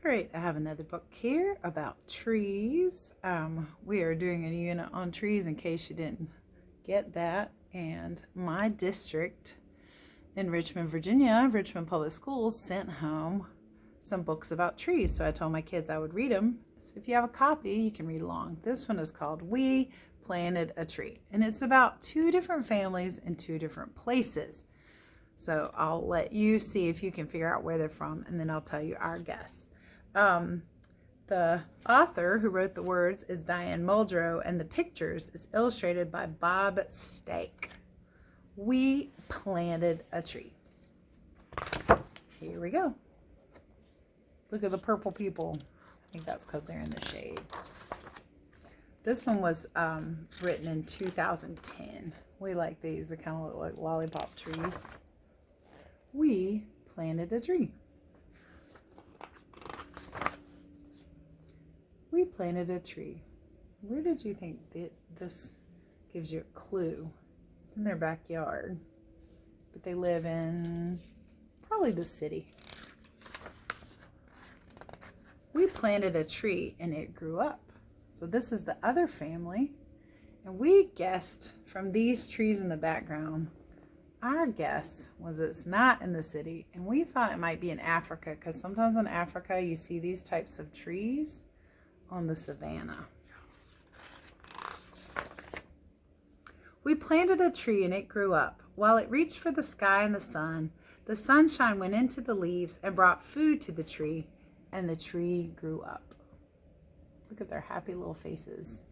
All right, I have another book here about trees. We are doing a unit on trees in case you didn't get that. And my district in Richmond, Virginia, Richmond Public Schools, sent home some books about trees. So I told my kids I would read them. So if you have a copy, you can read along. This one is called We Planted a Tree. And it's about two different families in two different places. So I'll let you see if you can figure out where they're from, and then I'll tell you our guess. The author who wrote the words is Diane Muldrow, and the pictures is illustrated by Bob Stake. We planted a tree. Here we go. Look at the purple people. I think that's because they're in the shade. This one was written in 2010. We like these. They kind of look like lollipop trees. We planted a tree. We planted a tree. Where did you think this gives you a clue? It's in their backyard, but they live in probably the city. We planted a tree and it grew up. So this is the other family, and we guessed from these trees in the background. Our guess was it's not in the city, and we thought it might be in Africa, because sometimes in Africa you see these types of trees on the savannah. We planted a tree and it grew up. While it reached for the sky and the sunshine went into the leaves and brought food to the tree, and the tree grew up. Look at their happy little faces.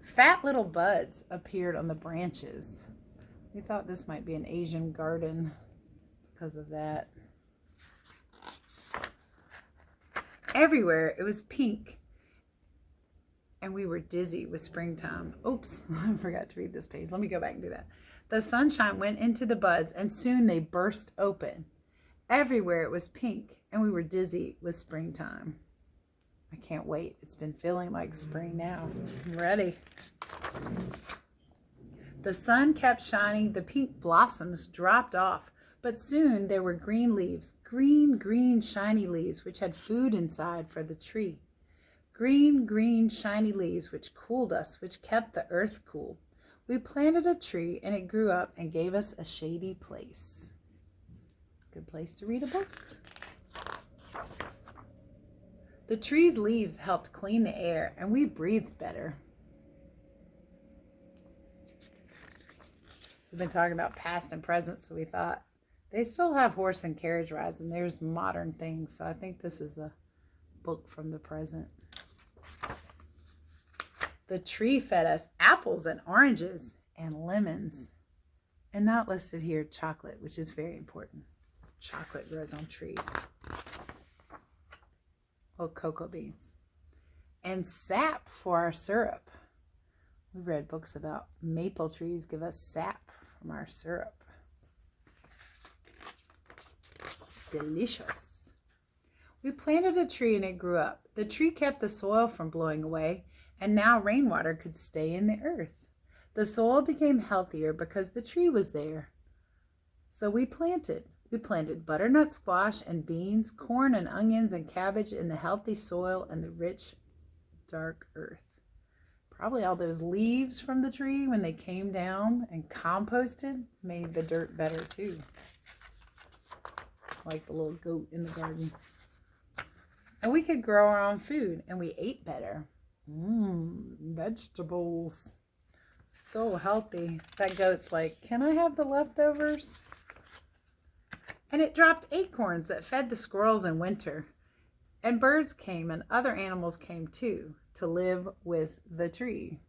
Fat little buds appeared on the branches. We thought this might be an Asian garden because of that. Everywhere it was pink, and we were dizzy with springtime. Oops, I forgot to read this page. Let me go back and do that. The sunshine went into the buds, and soon they burst open. Everywhere it was pink, and we were dizzy with springtime. I can't wait. It's been feeling like spring now. I'm ready. The sun kept shining. The pink blossoms dropped off, but soon there were green leaves, green, shiny leaves, which had food inside for the tree. Green, shiny leaves, which cooled us, which kept the earth cool. We planted a tree, and it grew up and gave us a shady place. Good place to read a book. The tree's leaves helped clean the air, and we breathed better. We've been talking about past and present, so we thought they still have horse and carriage rides, and there's modern things. So I think this is a book from the present. The tree fed us apples and oranges and lemons. And not listed here, chocolate, which is very important. Chocolate grows on trees. Well, cocoa beans. And sap for our syrup. We've read books about maple trees give us sap from our syrup. Delicious. We planted a tree and it grew up. The tree kept the soil from blowing away, and now rainwater could stay in the earth. The soil became healthier because the tree was there. So we planted. We planted butternut squash and beans, corn and onions and cabbage in the healthy soil and the rich, dark earth. Probably all those leaves from the tree when they came down and composted made the dirt better too. Like the little goat in the garden. And we could grow our own food, and we ate better. Vegetables. So healthy. That goat's like, can I have the leftovers? And it dropped acorns that fed the squirrels in winter. And birds came, and other animals came too, to live with the tree.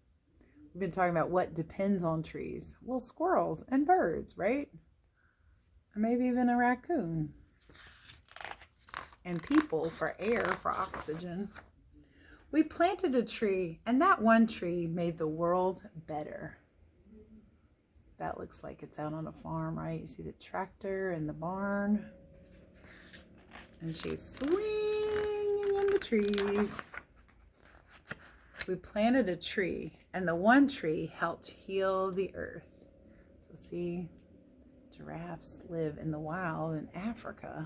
We've been talking about what depends on trees. Well, squirrels and birds, right? Or maybe even a raccoon. And people for air, for oxygen. We planted a tree, and that one tree made the world better. That looks like it's out on a farm, right? You see the tractor and the barn. And she's swinging in the trees. We planted a tree, and the one tree helped heal the earth. So see, giraffes live in the wild in Africa.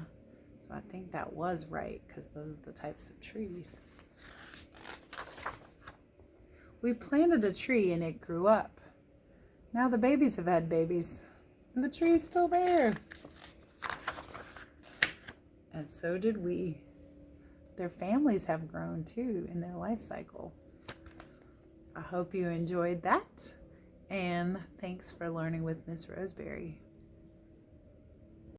So I think that was right, because those are the types of trees. We planted a tree and it grew up. Now the babies have had babies and the tree's still there. And so did we. Their families have grown too in their life cycle. I hope you enjoyed that. And thanks for learning with Miss Roseberry.